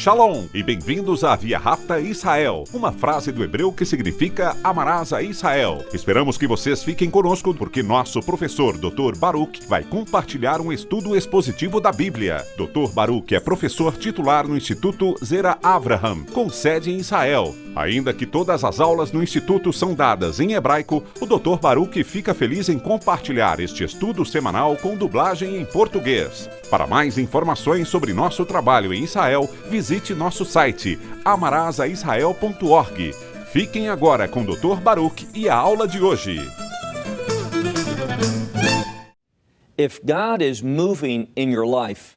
Shalom e bem-vindos à Via Rápida Israel, uma frase do hebreu que significa amarás a Israel. Esperamos que vocês fiquem conosco porque nosso professor Dr. Baruch vai compartilhar um estudo expositivo da Bíblia. Dr. Baruch é professor titular no Instituto Zera Avraham, com sede em Israel. Ainda que todas as aulas no Instituto são dadas em hebraico, o Dr. Baruch fica feliz em compartilhar este estudo semanal com dublagem em português. Para mais informações sobre nosso trabalho em Israel, visite nosso site amarasaisrael.org. Fiquem agora com o Dr. Baruch e a aula de hoje.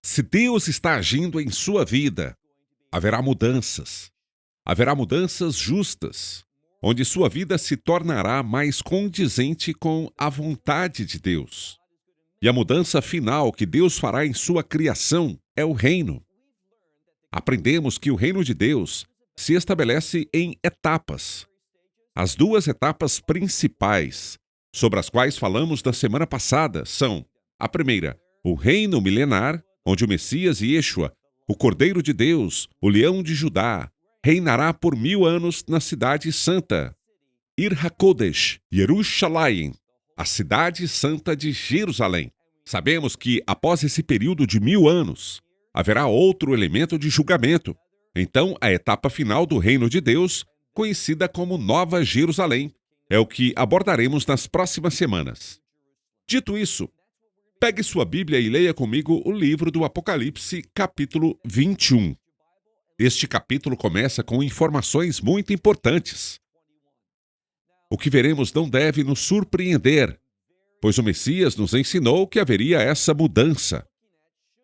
Se Deus está agindo em sua vida, haverá mudanças. Haverá mudanças justas, onde sua vida se tornará mais condizente com a vontade de Deus. E a mudança final que Deus fará em sua criação é o reino. Aprendemos que o reino de Deus se estabelece em etapas. As duas etapas principais, sobre as quais falamos na semana passada, são: a primeira, o reino milenar, onde o Messias Yeshua, o Cordeiro de Deus, o Leão de Judá, reinará por 1000 anos na cidade santa, Ir HaKodesh, Yerushalayim, a cidade santa de Jerusalém. Sabemos que, após esse período de 1000 anos, haverá outro elemento de julgamento. Então, a etapa final do reino de Deus, conhecida como Nova Jerusalém, é o que abordaremos nas próximas semanas. Dito isso, pegue sua Bíblia e leia comigo o livro do Apocalipse, capítulo 21. Este capítulo começa com informações muito importantes. O que veremos não deve nos surpreender, pois o Messias nos ensinou que haveria essa mudança.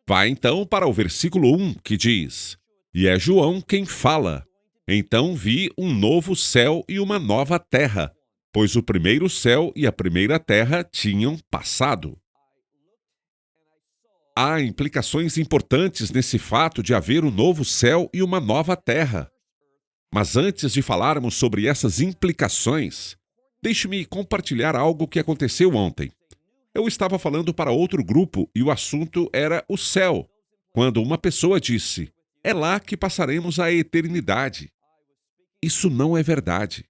Vá então para o versículo 1, que diz: E é João quem fala. Então vi um novo céu e uma nova terra, pois o primeiro céu e a primeira terra tinham passado. Há implicações importantes nesse fato de haver um novo céu e uma nova terra. Mas antes de falarmos sobre essas implicações, deixe-me compartilhar algo que aconteceu ontem. Eu estava falando para outro grupo e o assunto era o céu, quando uma pessoa disse: é lá que passaremos a eternidade. Isso não é verdade.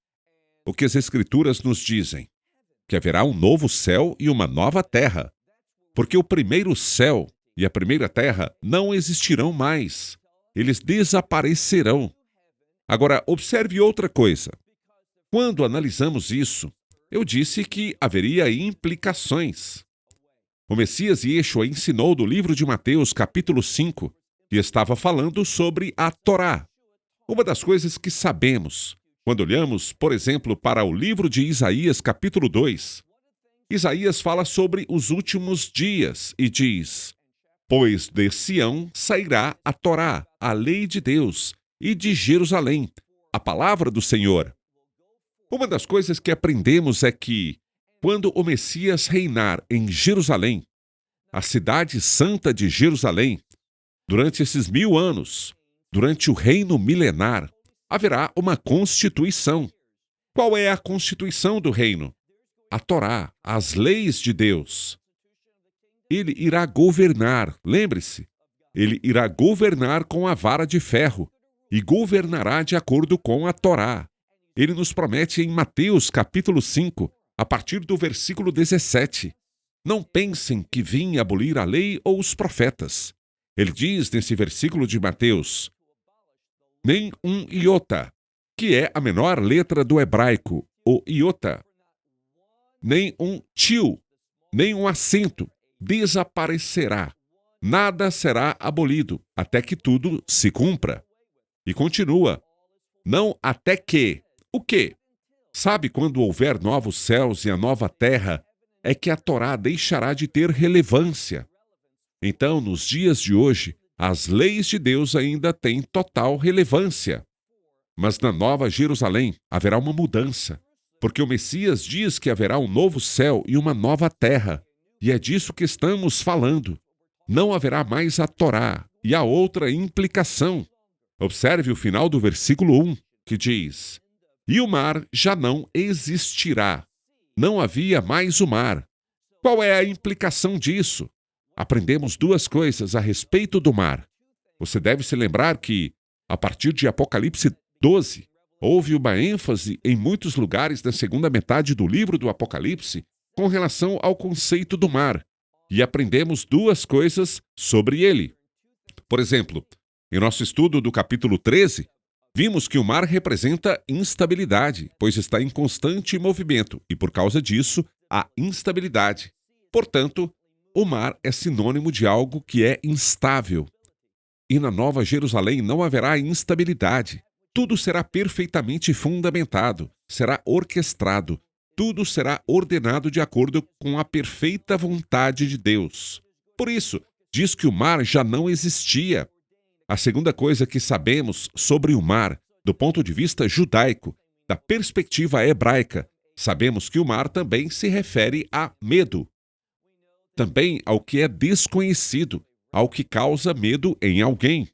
O que as Escrituras nos dizem? Que haverá um novo céu e uma nova terra, porque o primeiro céu e a primeira terra não existirão mais. Eles desaparecerão. Agora, observe outra coisa. Quando analisamos isso, eu disse que haveria implicações. O Messias Yeshua ensinou do livro de Mateus, capítulo 5, e estava falando sobre a Torá. Uma das coisas que sabemos, quando olhamos, por exemplo, para o livro de Isaías, capítulo 2, Isaías fala sobre os últimos dias e diz: Pois de Sião sairá a Torá, a lei de Deus, e de Jerusalém, a palavra do Senhor. Uma das coisas que aprendemos é que, quando o Messias reinar em Jerusalém, a cidade santa de Jerusalém, durante esses 1000 anos, durante o reino milenar, haverá uma constituição. Qual é a constituição do reino? A Torá, as leis de Deus. Ele irá governar, lembre-se, ele irá governar com a vara de ferro e governará de acordo com a Torá. Ele nos promete em Mateus capítulo 5, a partir do versículo 17. Não pensem que vim abolir a lei ou os profetas. Ele diz nesse versículo de Mateus: nem um iota, que é a menor letra do hebraico, o iota, nem um tio, nem um acento, desaparecerá. Nada será abolido, até que tudo se cumpra. E continua: não até que. O quê? Sabe quando houver novos céus e a nova terra, é que a Torá deixará de ter relevância. Então, nos dias de hoje, as leis de Deus ainda têm total relevância. Mas na Nova Jerusalém haverá uma mudança, porque o Messias diz que haverá um novo céu e uma nova terra, e é disso que estamos falando. Não haverá mais a Torá, e a outra implicação. Observe o final do versículo 1, que diz: E o mar já não existirá. Não havia mais o mar. Qual é a implicação disso? Aprendemos duas coisas a respeito do mar. Você deve se lembrar que A partir de Apocalipse 12, houve uma ênfase em muitos lugares da segunda metade do livro do Apocalipse com relação ao conceito do mar, e aprendemos duas coisas sobre ele. Por exemplo, em nosso estudo do capítulo 13, vimos que o mar representa instabilidade, pois está em constante movimento, e por causa disso, há instabilidade. Portanto, o mar é sinônimo de algo que é instável. E na Nova Jerusalém não haverá instabilidade. Tudo será perfeitamente fundamentado, será orquestrado, tudo será ordenado de acordo com a perfeita vontade de Deus. Por isso, diz que o mar já não existia. A segunda coisa que sabemos sobre o mar, do ponto de vista judaico, da perspectiva hebraica, sabemos que o mar também se refere a medo. Também ao que é desconhecido, ao que causa medo em alguém.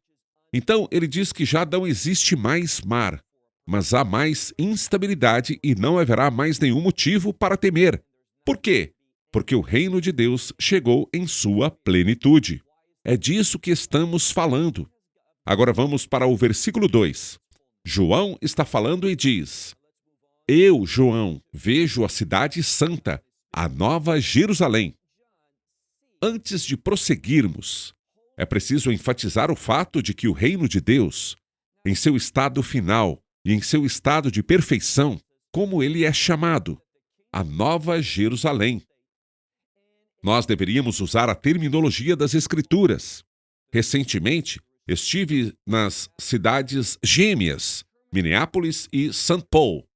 Então, ele diz que já não existe mais mar, mas há mais instabilidade e não haverá mais nenhum motivo para temer. Por quê? Porque o reino de Deus chegou em sua plenitude. É disso que estamos falando. Agora vamos para o versículo 2. João está falando e diz: Eu, João, vejo a cidade santa, a nova Jerusalém. Antes de prosseguirmos, é preciso enfatizar o fato de que o reino de Deus, em seu estado final e em seu estado de perfeição, como ele é chamado, a Nova Jerusalém. Nós deveríamos usar a terminologia das Escrituras. Recentemente, estive nas cidades gêmeas, Minneapolis e St. Paul,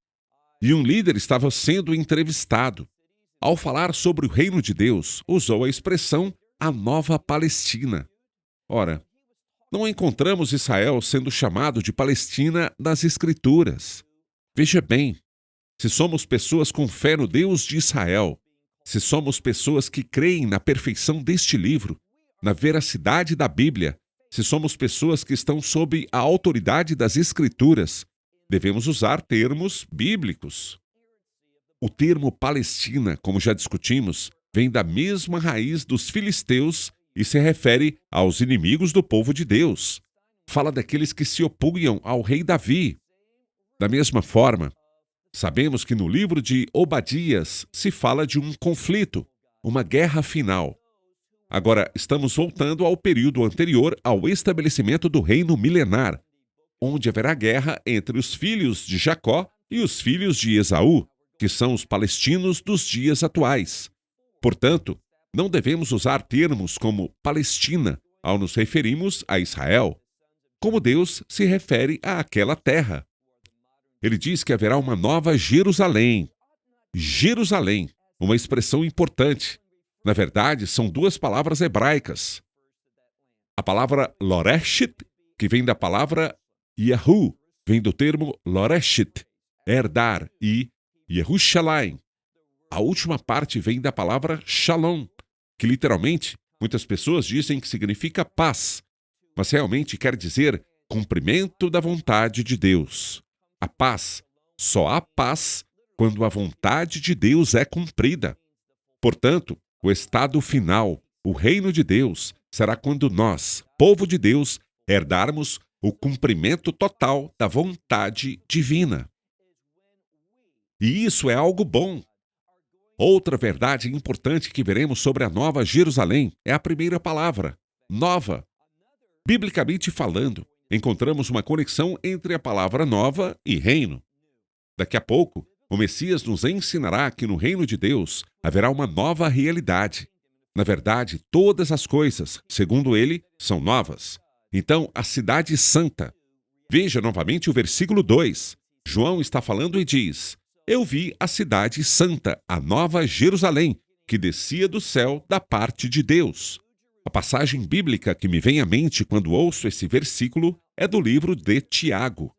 e um líder estava sendo entrevistado. Ao falar sobre o reino de Deus, usou a expressão a Nova Palestina. Ora, não encontramos Israel sendo chamado de Palestina nas Escrituras. Veja bem, se somos pessoas com fé no Deus de Israel, se somos pessoas que creem na perfeição deste livro, na veracidade da Bíblia, se somos pessoas que estão sob a autoridade das Escrituras, devemos usar termos bíblicos. O termo Palestina, como já discutimos, vem da mesma raiz dos filisteus e se refere aos inimigos do povo de Deus. Fala daqueles que se opunham ao rei Davi. Da mesma forma, sabemos que no livro de Obadias se fala de um conflito, uma guerra final. Agora, estamos voltando ao período anterior ao estabelecimento do reino milenar, onde haverá guerra entre os filhos de Jacó e os filhos de Esaú, que são os palestinos dos dias atuais. Portanto, não devemos usar termos como Palestina ao nos referirmos a Israel, como Deus se refere àquela terra. Ele diz que haverá uma nova Jerusalém. Jerusalém, uma expressão importante. Na verdade, são duas palavras hebraicas. A palavra Loreshet, que vem da palavra Yahu, vem do termo Loreshet, herdar, e Yerushalayim. A última parte vem da palavra Shalom, que literalmente muitas pessoas dizem que significa paz, mas realmente quer dizer cumprimento da vontade de Deus. A paz, só há paz quando a vontade de Deus é cumprida. Portanto, o estado final, o reino de Deus, será quando nós, povo de Deus, herdarmos o cumprimento total da vontade divina. E isso é algo bom. Outra verdade importante que veremos sobre a Nova Jerusalém é a primeira palavra, nova. Biblicamente falando, encontramos uma conexão entre a palavra nova e reino. Daqui a pouco, o Messias nos ensinará que no reino de Deus haverá uma nova realidade. Na verdade, todas as coisas, segundo ele, são novas. Então, a cidade santa. Veja novamente o versículo 2. João está falando e diz: Eu vi a cidade santa, a nova Jerusalém, que descia do céu da parte de Deus. A passagem bíblica que me vem à mente quando ouço esse versículo é do livro de Tiago.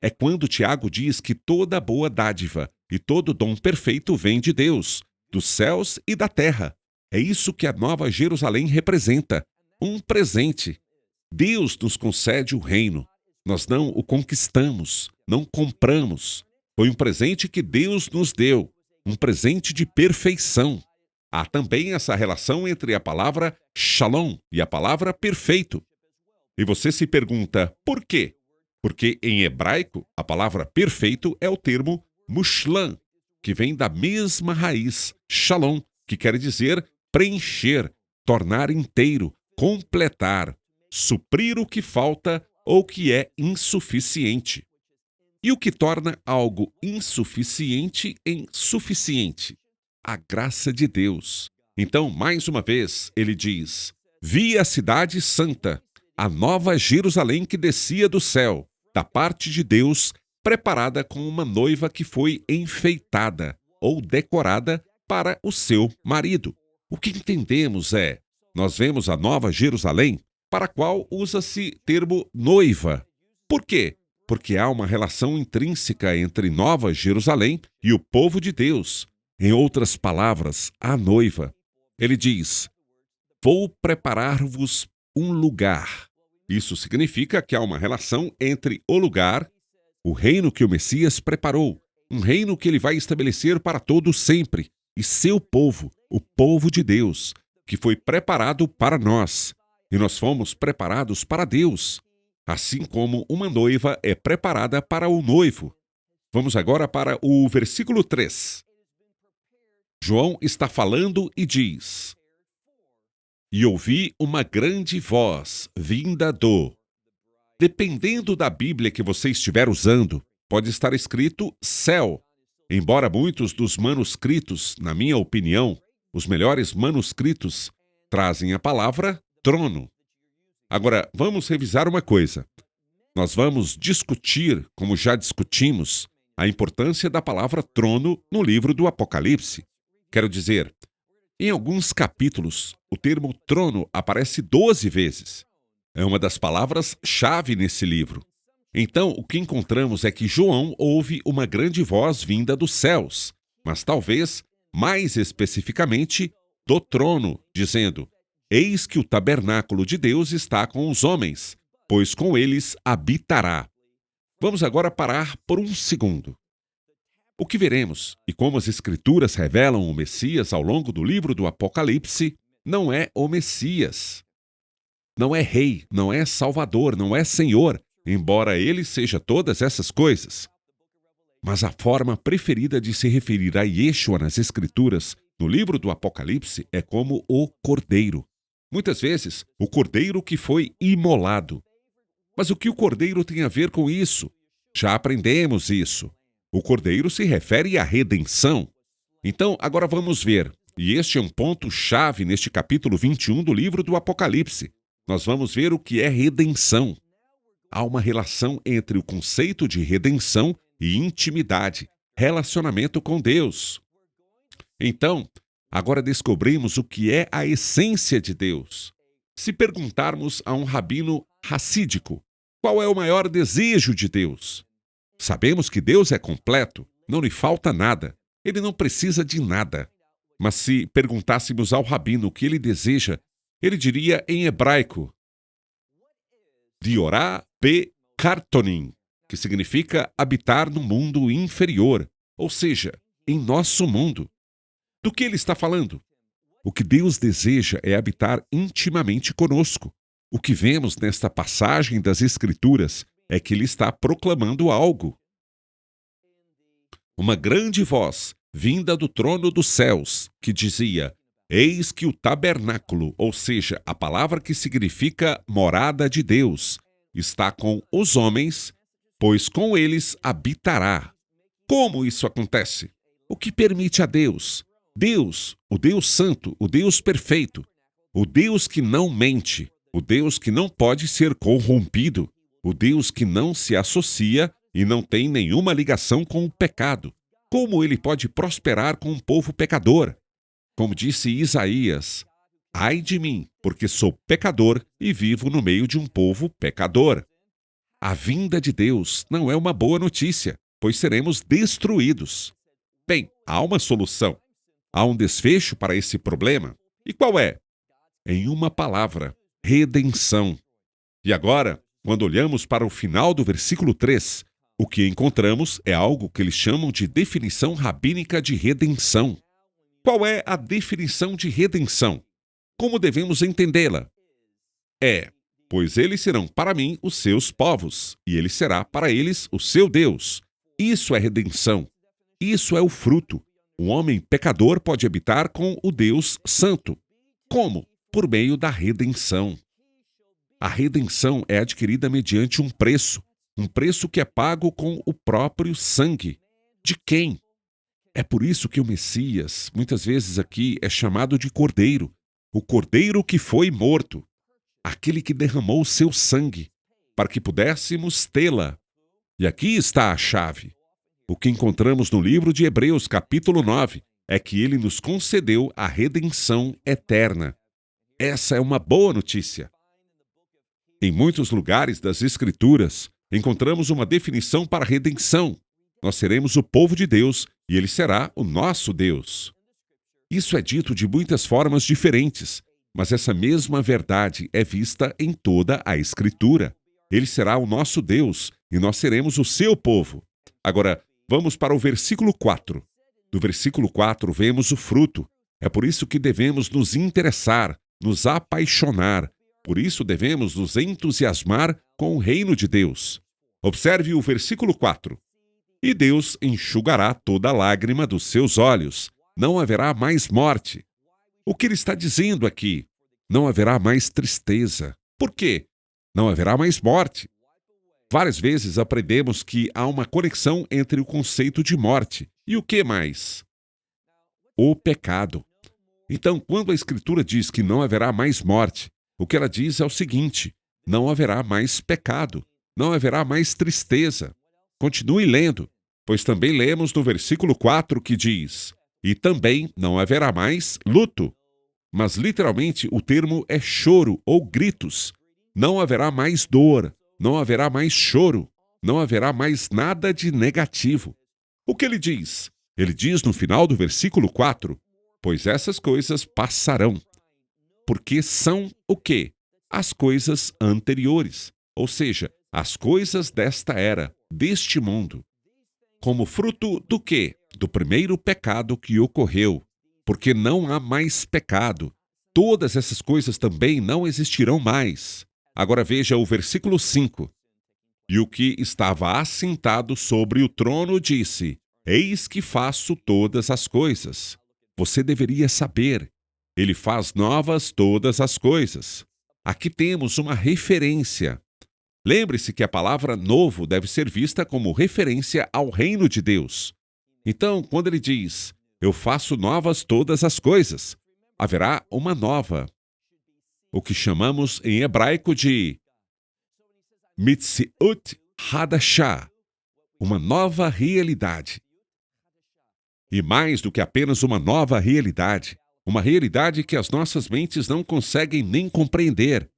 É quando Tiago diz que toda boa dádiva e todo dom perfeito vem de Deus, dos céus e da terra. É isso que a Nova Jerusalém representa, um presente. Deus nos concede o reino. Nós não o conquistamos, não compramos. Foi um presente que Deus nos deu, um presente de perfeição. Há também essa relação entre a palavra shalom e a palavra perfeito. E você se pergunta, por quê? porque em hebraico a palavra perfeito é o termo mushlam, que vem da mesma raiz, shalom, que quer dizer preencher, tornar inteiro, completar, suprir o que falta ou que é insuficiente. E o que torna algo insuficiente em suficiente? A graça de Deus. Então, mais uma vez, ele diz: vi a cidade santa, a nova Jerusalém que descia do céu, da parte de Deus, preparada como uma noiva que foi enfeitada ou decorada para o seu marido. O que entendemos é, nós vemos a nova Jerusalém, para a qual usa-se termo noiva. Por quê? Porque há uma relação intrínseca entre Nova Jerusalém e o povo de Deus. Em outras palavras, a noiva. Ele diz: vou preparar-vos um lugar. Isso significa que há uma relação entre o lugar, o reino que o Messias preparou, um reino que ele vai estabelecer para todos sempre, e seu povo, o povo de Deus, que foi preparado para nós. E nós fomos preparados para Deus, assim como uma noiva é preparada para o noivo. Vamos agora para o versículo 3. João está falando e diz: e ouvi uma grande voz vinda do... Dependendo da Bíblia que você estiver usando, pode estar escrito céu, embora muitos dos manuscritos, na minha opinião, os melhores manuscritos, trazem a palavra trono. Agora, vamos revisar uma coisa. Nós vamos discutir, como já discutimos, a importância da palavra trono no livro do Apocalipse. Quero dizer, em alguns capítulos, o termo trono aparece 12 vezes. É uma das palavras-chave nesse livro. Então, o que encontramos é que João ouve uma grande voz vinda dos céus, mas talvez, mais especificamente, do trono, dizendo: eis que o tabernáculo de Deus está com os homens, pois com eles habitará. Vamos agora parar por um segundo. O que veremos, e como as Escrituras revelam o Messias ao longo do livro do Apocalipse, não é o Messias. Não é rei, não é salvador, não é senhor, embora ele seja todas essas coisas. Mas a forma preferida de se referir a Yeshua nas Escrituras, no livro do Apocalipse, é como o Cordeiro. Muitas vezes, o Cordeiro que foi imolado. Mas o que o Cordeiro tem a ver com isso? Já aprendemos isso. O Cordeiro se refere à redenção. Então, agora vamos ver, e este é um ponto-chave neste capítulo 21 do livro do Apocalipse. Nós vamos ver o que é redenção. Há uma relação entre o conceito de redenção e intimidade, relacionamento com Deus. Então, agora descobrimos o que é a essência de Deus. Se perguntarmos a um rabino racídico, qual é o maior desejo de Deus? Sabemos que Deus é completo, não lhe falta nada, ele não precisa de nada. Mas se perguntássemos ao rabino o que ele deseja, ele diria em hebraico, Diorá pe kartonim, que significa habitar no mundo inferior, ou seja, em nosso mundo. Do que ele está falando? O que Deus deseja é habitar intimamente conosco. O que vemos nesta passagem das Escrituras é que ele está proclamando algo. Uma grande voz, vinda do trono dos céus, que dizia: eis que o tabernáculo, ou seja, a palavra que significa morada de Deus, está com os homens, pois com eles habitará. Como isso acontece? O que permite a Deus? Deus, o Deus Santo, o Deus perfeito, o Deus que não mente, o Deus que não pode ser corrompido, o Deus que não se associa e não tem nenhuma ligação com o pecado. Como ele pode prosperar com um povo pecador? Como disse Isaías, ai de mim, porque sou pecador e vivo no meio de um povo pecador. A vinda de Deus não é uma boa notícia, pois seremos destruídos. Bem, há uma solução. Há um desfecho para esse problema. E qual é? Em uma palavra, redenção. E agora, quando olhamos para o final do versículo 3, o que encontramos é algo que eles chamam de definição rabínica de redenção. Qual é a definição de redenção? Como devemos entendê-la? É Pois eles serão para mim os seus povos, e ele será para eles o seu Deus. Isso é redenção. Isso é o fruto. O homem pecador pode habitar com o Deus Santo. Como? Por meio da redenção. A redenção é adquirida mediante um preço que é pago com o próprio sangue. De quem? É por isso que o Messias, muitas vezes aqui, é chamado de Cordeiro, o Cordeiro que foi morto, aquele que derramou o seu sangue, para que pudéssemos tê-la. E aqui está a chave. O que encontramos no livro de Hebreus, capítulo 9, é que ele nos concedeu a redenção eterna. Essa é uma boa notícia. Em muitos lugares das Escrituras, encontramos uma definição para a redenção. Nós seremos o povo de Deus e ele será o nosso Deus. Isso é dito de muitas formas diferentes, mas essa mesma verdade é vista em toda a Escritura. Ele será o nosso Deus e nós seremos o seu povo. Agora, vamos para o versículo 4. Do versículo 4 vemos o fruto. É por isso que devemos nos interessar, nos apaixonar. Por isso devemos nos entusiasmar com o reino de Deus. Observe o versículo 4. E Deus enxugará toda lágrima dos seus olhos. Não haverá mais morte. O que ele está dizendo aqui? Não haverá mais tristeza. Por quê? Não haverá mais morte. Várias vezes aprendemos que há uma conexão entre o conceito de morte e o que mais? O pecado. Então, quando a Escritura diz que não haverá mais morte, o que ela diz é o seguinte: não haverá mais pecado, não haverá mais tristeza. Continue lendo, pois também lemos no versículo 4 que diz: e também não haverá mais luto. Mas literalmente o termo é choro ou gritos. Não haverá mais dor, não haverá mais choro, não haverá mais nada de negativo. O que ele diz? Ele diz no final do versículo 4: pois essas coisas passarão. Porque são o quê? As coisas anteriores, ou seja, as coisas desta era, deste mundo. Como fruto do quê? Do primeiro pecado que ocorreu. Porque não há mais pecado. Todas essas coisas também não existirão mais. Agora veja o versículo 5. E o que estava assentado sobre o trono disse: eis que faço todas as coisas. Você deveria saber. Ele faz novas todas as coisas. Aqui temos uma referência. Lembre-se que a palavra novo deve ser vista como referência ao reino de Deus. Então, quando ele diz, eu faço novas todas as coisas, haverá uma nova. O que chamamos em hebraico de Mitziut Hadashah, uma nova realidade. E mais do que apenas uma nova realidade, uma realidade que as nossas mentes não conseguem nem compreender.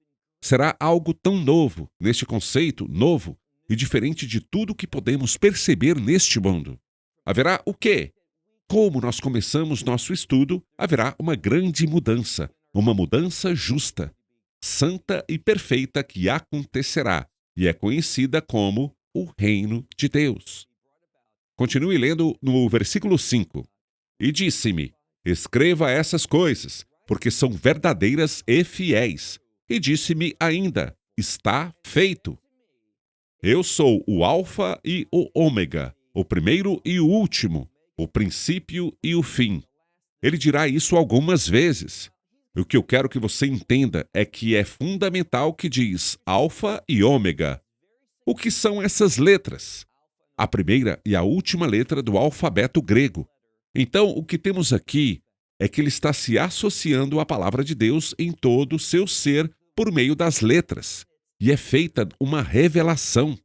Será algo tão novo, neste conceito novo e diferente de tudo que podemos perceber neste mundo. Haverá o quê? Como nós começamos nosso estudo, haverá uma grande mudança, uma mudança justa, santa e perfeita que acontecerá, e é conhecida como o reino de Deus. Continue lendo no versículo 5. E disse-me: escreva essas coisas, porque são verdadeiras e fiéis. E disse-me ainda: está feito. Eu sou o Alfa e o Ômega, o primeiro e o último, o princípio e o fim. Ele dirá isso algumas vezes. O que eu quero que você entenda é que é fundamental que diz Alfa e Ômega. O que são essas letras? A primeira e a última letra do alfabeto grego. Então, o que temos aqui é que ele está se associando à palavra de Deus em todo o seu ser por meio das letras. E é feita uma revelação.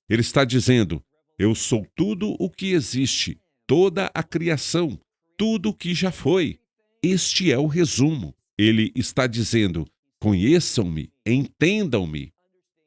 Ele está dizendo: eu sou tudo o que existe, toda a criação, tudo o que já foi. Este é o resumo. Ele está dizendo: conheçam-me, entendam-me.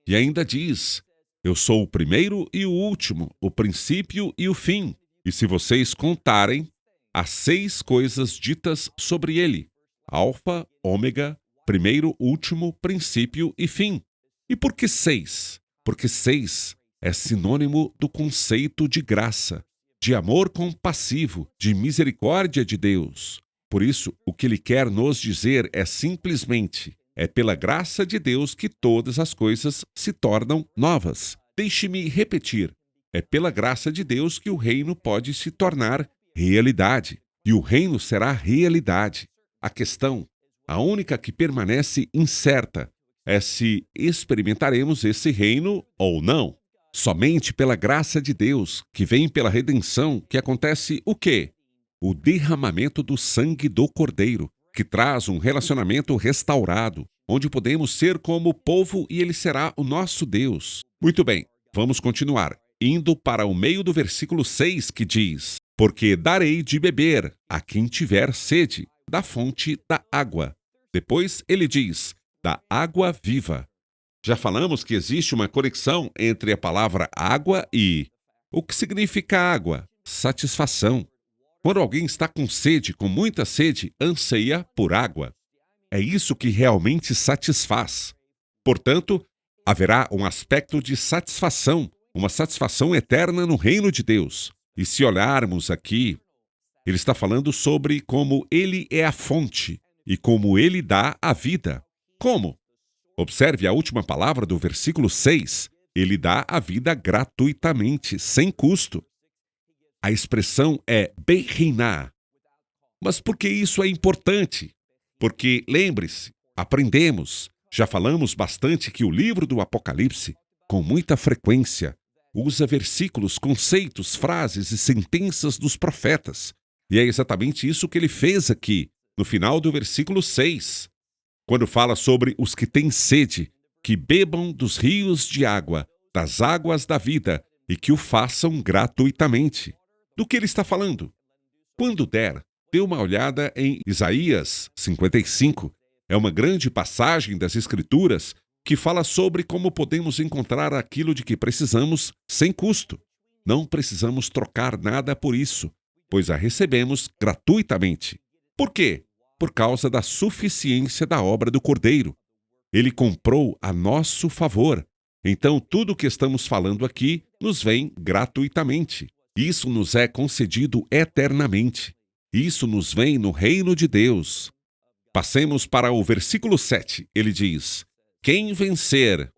E ainda diz: eu sou o primeiro e o último, o princípio e o fim. E se vocês contarem, há 6 coisas ditas sobre ele: Alfa, Ômega, primeiro, último, princípio e fim. E por que 6? Porque 6 é sinônimo do conceito de graça, de amor compassivo, de misericórdia de Deus. Por isso, o que ele quer nos dizer é simplesmente: É pela graça de Deus que todas as coisas se tornam novas. Deixe-me repetir. É pela graça de Deus que o reino pode se tornar realidade. E o reino será realidade. A questão, a única que permanece incerta, é se experimentaremos esse reino ou não. Somente pela graça de Deus, que vem pela redenção, que acontece o quê? O derramamento do sangue do Cordeiro, que traz um relacionamento restaurado, onde podemos ser como povo e ele será o nosso Deus. Muito bem, vamos continuar, indo para o meio do versículo 6, que diz: Porque darei de beber a quem tiver sede, da fonte da água. Depois ele diz, da água viva. Já falamos que existe uma conexão entre a palavra água e... O que significa água? Satisfação. Quando alguém está com sede, com muita sede, anseia por água. É isso que realmente satisfaz. Portanto, haverá um aspecto de satisfação, uma satisfação eterna no reino de Deus. E se olharmos aqui, ele está falando sobre como ele é a fonte e como ele dá a vida. Como? Observe a última palavra do versículo 6. Ele dá a vida gratuitamente, sem custo. A expressão é Bechiná. Mas por que isso é importante? Porque, lembre-se, aprendemos, já falamos bastante que o livro do Apocalipse, com muita frequência, usa versículos, conceitos, frases e sentenças dos profetas. E é exatamente isso que ele fez aqui, no final do versículo 6, quando fala sobre os que têm sede, que bebam dos rios de água, das águas da vida, e que o façam gratuitamente. Do que ele está falando? Quando der, dê uma olhada em Isaías 55. É uma grande passagem das Escrituras que fala sobre como podemos encontrar aquilo de que precisamos sem custo. Não precisamos trocar nada por isso, pois a recebemos gratuitamente. Por quê? Por causa da suficiência da obra do Cordeiro. Ele comprou a nosso favor. Então, tudo o que estamos falando aqui nos vem gratuitamente. Isso nos é concedido eternamente. Isso nos vem no reino de Deus. Passemos para o versículo 7. Ele diz, quem vencer.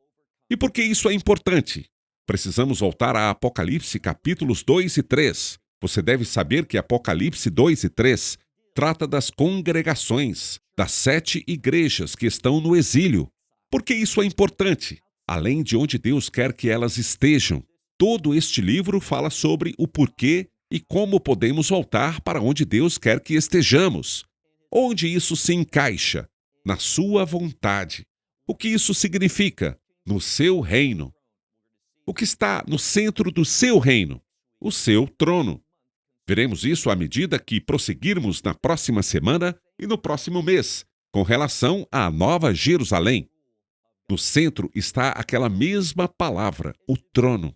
E por que isso é importante? Precisamos voltar a Apocalipse capítulos 2 e 3. Você deve saber que Apocalipse 2 e 3 trata das congregações, das 7 igrejas que estão no exílio. Por que isso é importante? Além de onde Deus quer que elas estejam. Todo este livro fala sobre o porquê e como podemos voltar para onde Deus quer que estejamos. Onde isso se encaixa? Na sua vontade. O que isso significa? No seu reino. O que está no centro do seu reino? O seu trono. Veremos isso à medida que prosseguirmos na próxima semana e no próximo mês, com relação à Nova Jerusalém. No centro está aquela mesma palavra, o trono.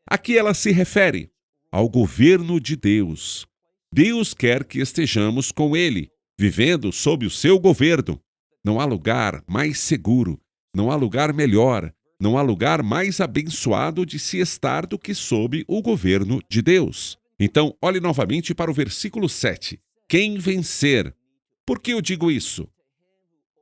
A que ela se refere? Ao governo de Deus. Deus quer que estejamos com Ele, vivendo sob o seu governo. Não há lugar mais seguro, não há lugar melhor, não há lugar mais abençoado de se estar do que sob o governo de Deus. Então, olhe novamente para o versículo 7. Quem vencer? Por que eu digo isso?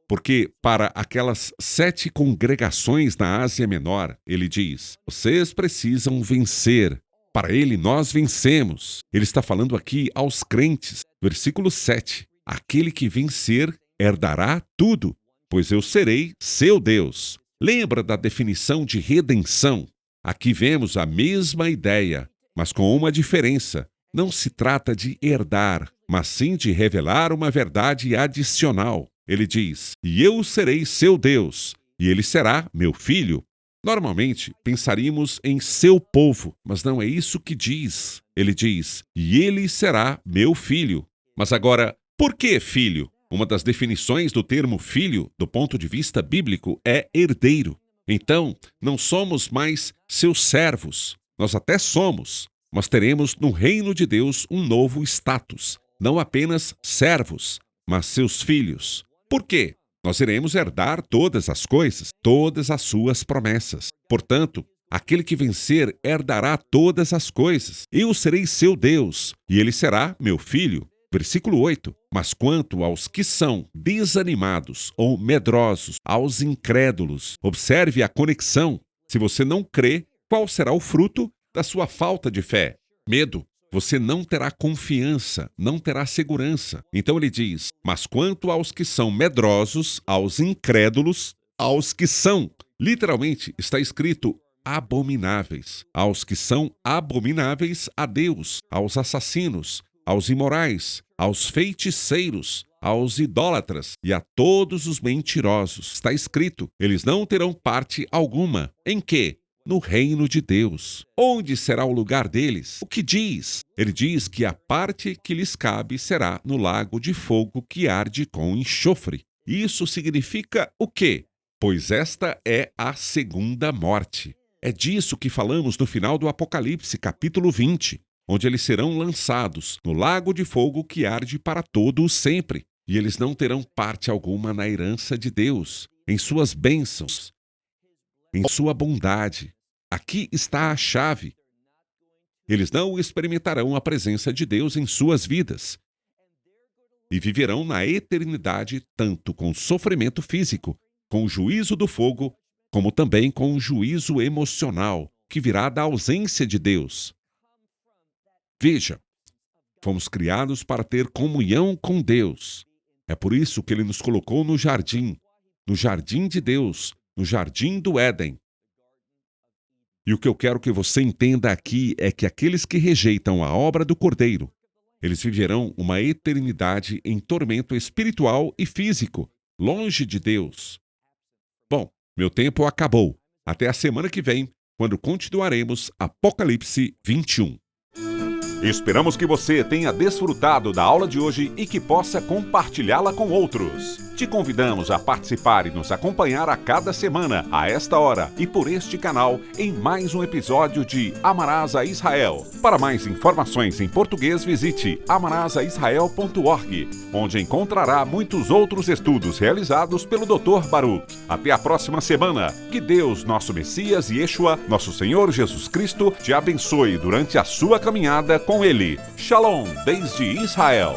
Porque para aquelas 7 congregações na Ásia Menor, ele diz, vocês precisam vencer. Para ele, nós vencemos. Ele está falando aqui aos crentes. Versículo 7. Aquele que vencer herdará tudo, pois eu serei seu Deus. Lembra da definição de redenção? Aqui vemos a mesma ideia, mas com uma diferença. Não se trata de herdar, mas sim de revelar uma verdade adicional. Ele diz, e eu serei seu Deus, e ele será meu filho. Normalmente, pensaríamos em seu povo, mas não é isso que diz. Ele diz, e ele será meu filho. Mas agora, por que filho? Uma das definições do termo filho, do ponto de vista bíblico, é herdeiro. Então, não somos mais seus servos. Nós até somos, mas teremos no reino de Deus um novo status. Não apenas servos, mas seus filhos. Por quê? Nós iremos herdar todas as coisas, todas as suas promessas. Portanto, aquele que vencer herdará todas as coisas. Eu serei seu Deus, e ele será meu filho. Versículo 8. Mas quanto aos que são desanimados ou medrosos, aos incrédulos, observe a conexão. Se você não crê, qual será o fruto da sua falta de fé? Medo. Você não terá confiança, não terá segurança. Então ele diz, mas quanto aos que são medrosos, aos incrédulos, aos que são, literalmente está escrito, abomináveis. Aos que são abomináveis a Deus, aos assassinos, aos imorais, aos feiticeiros, aos idólatras e a todos os mentirosos. Está escrito, eles não terão parte alguma. Em quê? No reino de Deus. Onde será o lugar deles? O que diz? Ele diz que a parte que lhes cabe será no lago de fogo que arde com enxofre. Isso significa o quê? Pois esta é a segunda morte. É disso que falamos no final do Apocalipse, capítulo 20, onde eles serão lançados no lago de fogo que arde para todo o sempre. E eles não terão parte alguma na herança de Deus, em suas bênçãos, em sua bondade. Aqui está a chave. Eles não experimentarão a presença de Deus em suas vidas e viverão na eternidade tanto com sofrimento físico, com o juízo do fogo, como também com o juízo emocional, que virá da ausência de Deus. Veja, fomos criados para ter comunhão com Deus. É por isso que Ele nos colocou no jardim de Deus, no jardim do Éden. E o que eu quero que você entenda aqui é que aqueles que rejeitam a obra do Cordeiro, eles viverão uma eternidade em tormento espiritual e físico, longe de Deus. Bom, meu tempo acabou. Até a semana que vem, quando continuaremos Apocalipse 21. Esperamos que você tenha desfrutado da aula de hoje e que possa compartilhá-la com outros. Te convidamos a participar e nos acompanhar a cada semana, a esta hora e por este canal, em mais um episódio de Amarás a Israel. Para mais informações em português, visite amarasaisrael.org, onde encontrará muitos outros estudos realizados pelo Dr. Baruch. Até a próxima semana. Que Deus, nosso Messias e Yeshua, nosso Senhor Jesus Cristo, te abençoe durante a sua caminhada com Ele. Shalom, desde Israel.